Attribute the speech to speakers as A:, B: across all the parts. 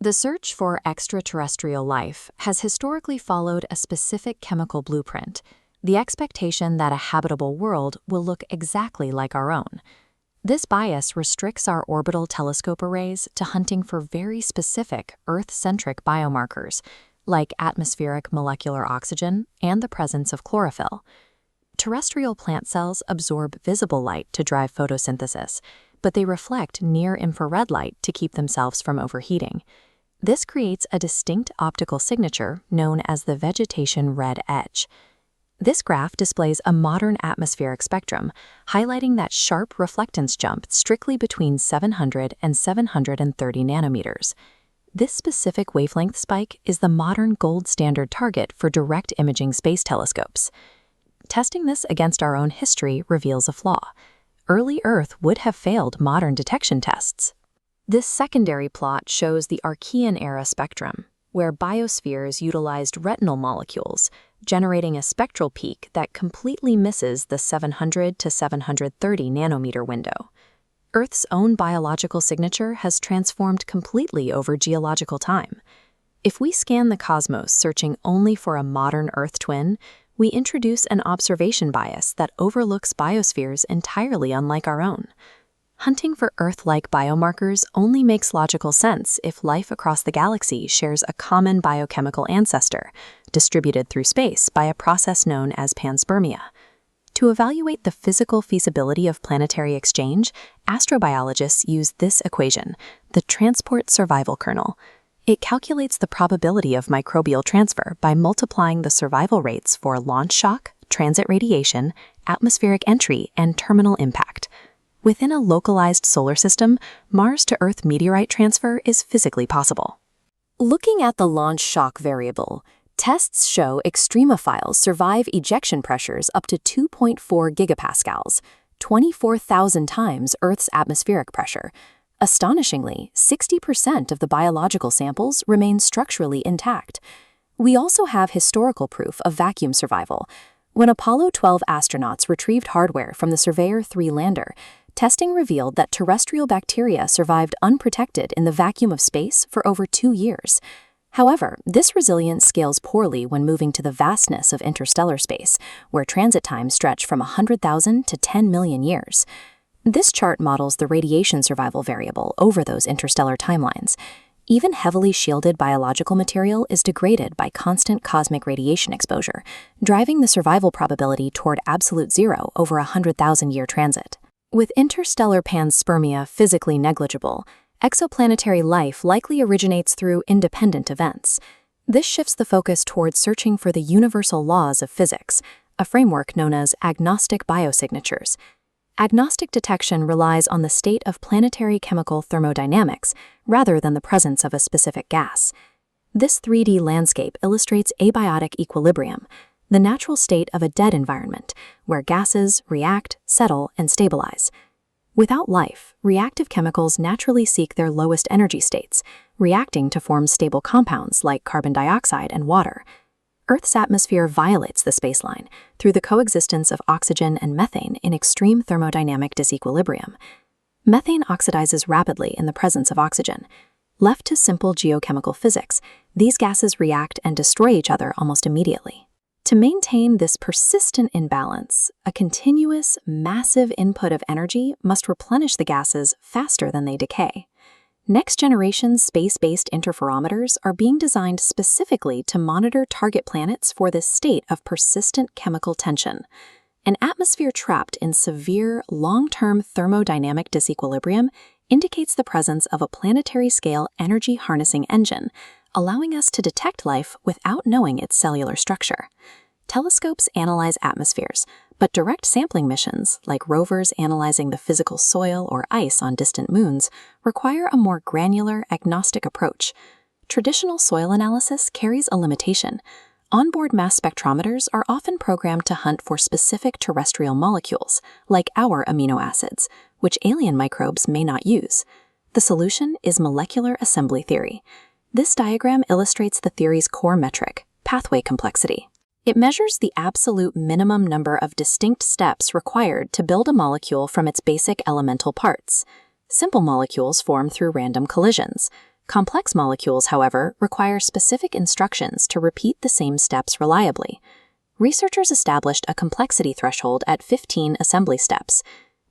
A: The search for extraterrestrial life has historically followed a specific chemical blueprint, the expectation that a habitable world will look exactly like our own. This bias restricts our orbital telescope arrays to hunting for very specific Earth-centric biomarkers, like atmospheric molecular oxygen and the presence of chlorophyll. Terrestrial plant cells absorb visible light to drive photosynthesis, but they reflect near-infrared light to keep themselves from overheating. This creates a distinct optical signature known as the vegetation red edge. This graph displays a modern atmospheric spectrum, highlighting that sharp reflectance jump strictly between 700 and 730 nanometers. This specific wavelength spike is the modern gold standard target for direct imaging space telescopes. Testing this against our own history reveals a flaw. Early Earth would have failed modern detection tests. This secondary plot shows the Archean-era spectrum, where biospheres utilized retinal molecules, generating a spectral peak that completely misses the 700 to 730 nanometer window. Earth's own biological signature has transformed completely over geological time. If we scan the cosmos searching only for a modern Earth twin, we introduce an observation bias that overlooks biospheres entirely unlike our own. Hunting for Earth-like biomarkers only makes logical sense if life across the galaxy shares a common biochemical ancestor, distributed through space by a process known as Panspermia. To evaluate the physical feasibility of planetary exchange, astrobiologists use this equation, the Transport-Survival Kernel. It calculates the probability of microbial transfer by multiplying the survival rates for launch shock, transit radiation, atmospheric entry, and terminal impact. Within a localized solar system, Mars-to-Earth meteorite transfer is physically possible. Looking at the launch shock variable, tests show extremophiles survive ejection pressures up to 2.4 gigapascals, 24,000 times Earth's atmospheric pressure. Astonishingly, 60% of the biological samples remain structurally intact. We also have historical proof of vacuum survival. When Apollo 12 astronauts retrieved hardware from the Surveyor 3 lander, testing revealed that terrestrial bacteria survived unprotected in the vacuum of space for over 2 years. However, this resilience scales poorly when moving to the vastness of interstellar space, where transit times stretch from 100,000 to 10 million years. This chart models the radiation survival variable over those interstellar timelines. Even heavily shielded biological material is degraded by constant cosmic radiation exposure, driving the survival probability toward absolute zero over a 100,000-year transit. With interstellar panspermia physically negligible, exoplanetary life likely originates through independent events. This shifts the focus towards searching for the universal laws of physics, a framework known as Agnostic Biosignatures. Agnostic detection relies on the state of planetary chemical thermodynamics rather than the presence of a specific gas. This 3D landscape illustrates abiotic equilibrium, the natural state of a dead environment, where gases react, settle, and stabilize. Without life, reactive chemicals naturally seek their lowest energy states, reacting to form stable compounds like carbon dioxide and water. Earth's atmosphere violates the spaceline through the coexistence of oxygen and methane in extreme thermodynamic disequilibrium. Methane oxidizes rapidly in the presence of oxygen. Left to simple geochemical physics, these gases react and destroy each other almost immediately. To maintain this persistent imbalance, a continuous, massive input of energy must replenish the gases faster than they decay. Next-generation space-based interferometers are being designed specifically to monitor target planets for this state of persistent chemical tension. An atmosphere trapped in severe, long-term thermodynamic disequilibrium indicates the presence of a planetary-scale energy-harnessing engine, allowing us to detect life without knowing its cellular structure. Telescopes analyze atmospheres, but direct sampling missions, like rovers analyzing the physical soil or ice on distant moons, require a more granular, agnostic approach. Traditional soil analysis carries a limitation. Onboard mass spectrometers are often programmed to hunt for specific terrestrial molecules, like our amino acids, which alien microbes may not use. The solution is molecular assembly theory. This diagram illustrates the theory's core metric, pathway complexity. It measures the absolute minimum number of distinct steps required to build a molecule from its basic elemental parts. Simple molecules form through random collisions. Complex molecules, however, require specific instructions to repeat the same steps reliably. Researchers established a complexity threshold at 15 assembly steps.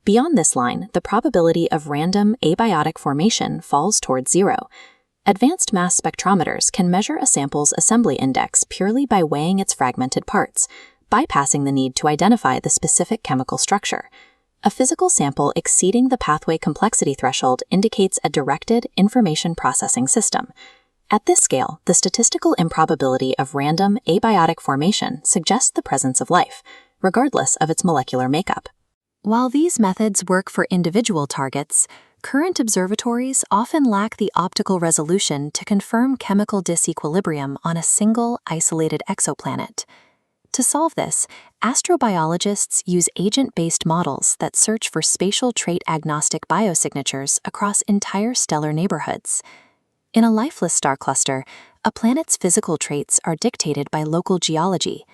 A: Beyond this line, the probability of random abiotic formation falls towards zero. Advanced mass spectrometers can measure a sample's assembly index purely by weighing its fragmented parts, bypassing the need to identify the specific chemical structure. A physical sample exceeding the pathway complexity threshold indicates a directed information processing system. At this scale, the statistical improbability of random abiotic formation suggests the presence of life, regardless of its molecular makeup. While these methods work for individual targets, current observatories often lack the optical resolution to confirm chemical disequilibrium on a single, isolated exoplanet. To solve this, astrobiologists use agent-based models that search for spatial trait-agnostic biosignatures across entire stellar neighborhoods. In a lifeless star cluster, a planet's physical traits are dictated by local geology.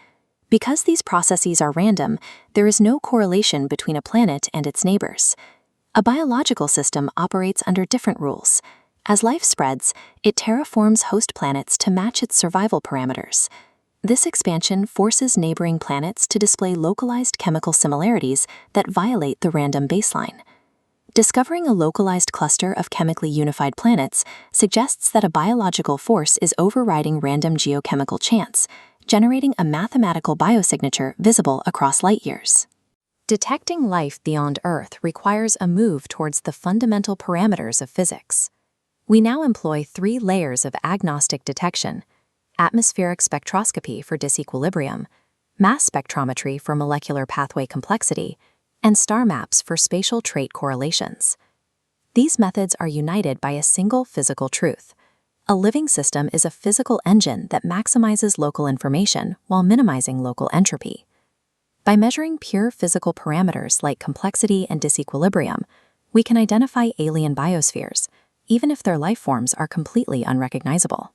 A: Because these processes are random, there is no correlation between a planet and its neighbors. A biological system operates under different rules. As life spreads, it terraforms host planets to match its survival parameters. This expansion forces neighboring planets to display localized chemical similarities that violate the random baseline. Discovering a localized cluster of chemically unified planets suggests that a biological force is overriding random geochemical chance, generating a mathematical biosignature visible across light years. Detecting life beyond Earth requires a move towards the fundamental parameters of physics. We now employ 3 layers of agnostic detection: atmospheric spectroscopy for disequilibrium, mass spectrometry for molecular pathway complexity, and star maps for spatial trait correlations. These methods are united by a single physical truth. A living system is a physical engine that maximizes local information while minimizing local entropy. By measuring pure physical parameters like complexity and disequilibrium, we can identify alien biospheres, even if their life forms are completely unrecognizable.